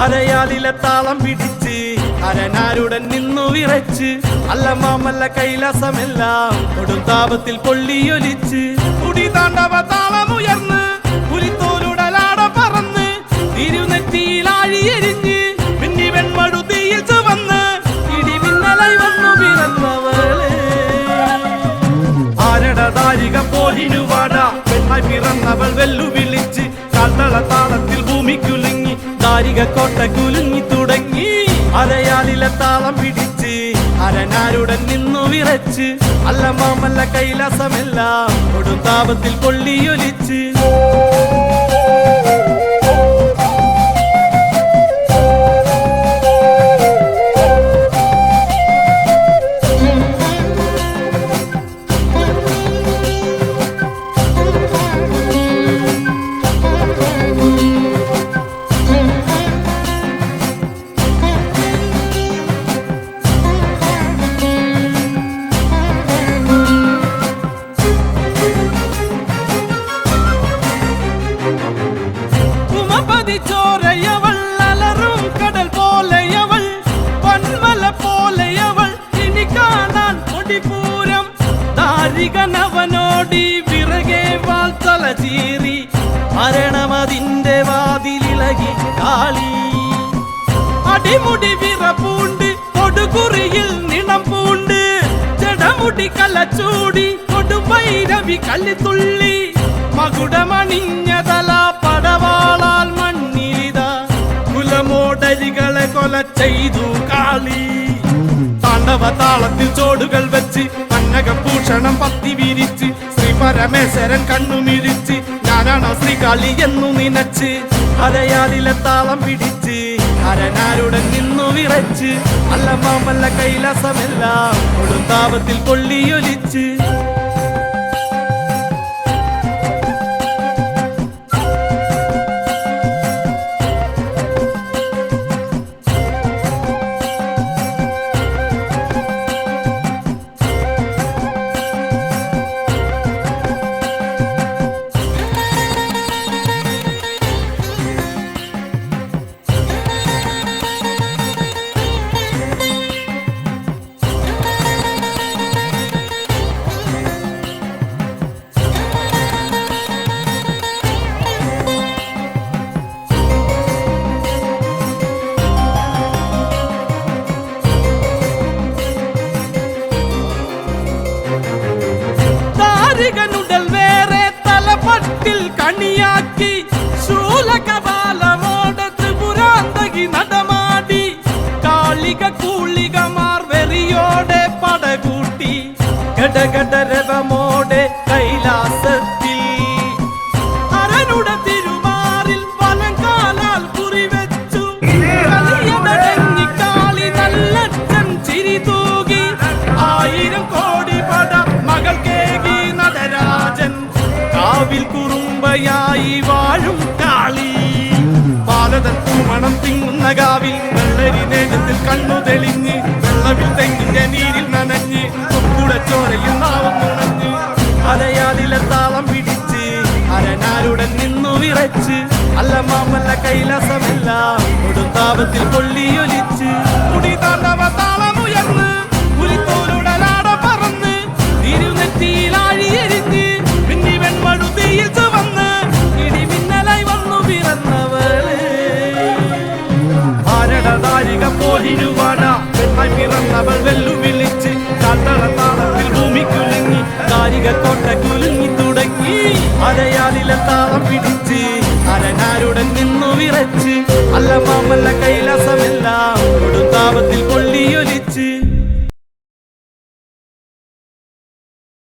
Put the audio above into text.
അരയാലിലെ താളം പിടിച്ച് അരനാരുടൻ നിന്നു വിറച്ച് അല്ല മാമല്ല കൈലാസമെല്ലാം കൊടുങ്കാപത്തിൽ പൊള്ളിയൊലിച്ച് കുടി താണ്ടവ താളമുയർന്ന് പുലിത്തോലുടലാട പറന്ന് തിരുനെറ്റിയിൽ ആഴിയെരിഞ്ഞ് മിന്നി വെൺമടുതിയിൽ ചുവന്ന് ഇടിമിന്നലായി വന്നു പിറന്നവളെ ആരടതാരിക പോലിനുവാട പെണ്ണായി പിറന്നവൾ വെല്ലുവിളിച്ച് കാൽത്തള താളത്തിൽ ഭൂമി കുലുങ്ങി ദാരിക കോട്ട കുലുങ്ങി തുടങ്ങി അരയാലിലെ താളം പിടിച്ച് അരനാരുടൻ നിന്നു വിറച്ച് അല്ല മാമല്ല കൈലാസമെല്ലാം കൊടുങ്കാപത്തിൽ പൊള്ളിയൊലിച്ച് ചോരയവൾ അലറും കടൽ പോലെയവൾ പന്മല പോലെയവൾ ഇനി കാണാൻ കൊടിപൂരം ദാരികനവനോടി വിറകെ വാൾ തല ചീറി മരണമതിന്റെ വാതിലിളകി കാളി അടിമുടി വിറപൂണ്ട് കൊടുകുറിയിൽ നിണം പൂണ്ട് ജടമുടി കലച്ചൂടി കൊടുവൈരവി കല്ലിത്തുള്ളി മകുടമണിഞ്ഞ തല പടവാളാൽ മണ്ണിലിത കുലമോടരികളെ കൊല ചെയ്തു കാളി താണ്ഡവ താളത്തിൽ ചോടുകൾ വെച്ച് കന്നകഭൂഷണം പത്തി വിരിച്ച് ശ്രീ പരമേശ്വരൻ കണ്ണുമിരിച്ച് ഞാനാണ് ശ്രീകാളി എന്നു നിനച്ച് അരയാലിലെ താളം പിടിച്ച് അരനാരുടൻ നിന്നു വിറച്ച് അല്ല മാമല്ല കൈലാസമെല്ലാം കൊടുങ്കാപത്തിൽ പൊള്ളിയൊലിച്ച് ുടൽ വേറെ തലപ്പട്ടിൽ കണിയാക്കി ശൂലകപാലമോടെ ത്രിപുരാന്തകി നടമാടി കാളിക കൂളികമാർ വെറിയോടെ പടകൂട്ടി ഗടഗടരവമോടെ കൈലാസത്തിൽ അരനുട തിരുമാറിൽ വലങ്കാലാൽ കുറിവെച്ചു കളിയടങ്ങി കാളി നല്ലച്ഛൻ ചിരി തൂകി 1000 കോടി പട മകൾക്കേകി നടരാജൻ കാവിൽ കുറുമ്പയായി വാഴും കാളി പാലതൻ പൂമണം തിങ്ങുന്ന കാവിൽ വെള്ളരി നേരത്തിൽ കണ്ണു തെളിഞ്ഞ് വെള്ളവിൽ തെങ്ങിന്റെ നീരിൽ നനഞ്ഞ് ചോരയിൽ നാവും നുണഞ്ഞ് അരയാലിലെ താളം പിടിച്ച് അരനാരുടൻ നിന്നു വിറച്ച് അല്ല മാമല്ല കൈലാസമെല്ലാം കൊടുങ്കാപത്തിൽ പൊള്ളിയൊലിച്ച് കുടി താണ്ടവ താളമുയർന്ന് പുലിത്തോലുടലാട പറന്ന് തിരുനെറ്റിയിൽ ആഴിയെരിഞ്ഞ് മിന്നി വെൺമടുതിയിൽ ചുവന്ന് ഇടിമിന്നലായി വന്നു പിറന്നവളെ ആരടതാരിക പോലിനുവാട പെണ്ണായി പിറന്നവൾ വെല്ലുവിളിച്ച് കാൽത്തള താളത്തിൽ ഭൂമി കുലുങ്ങി ദാരിക കോട്ട കുലുങ്ങി തുടങ്ങി അരയാലിലെ താളം പിടിച്ച് അരനാരുടൻ നിന്നു വിറച്ച് അല്ല മാമല്ല കൈലാസ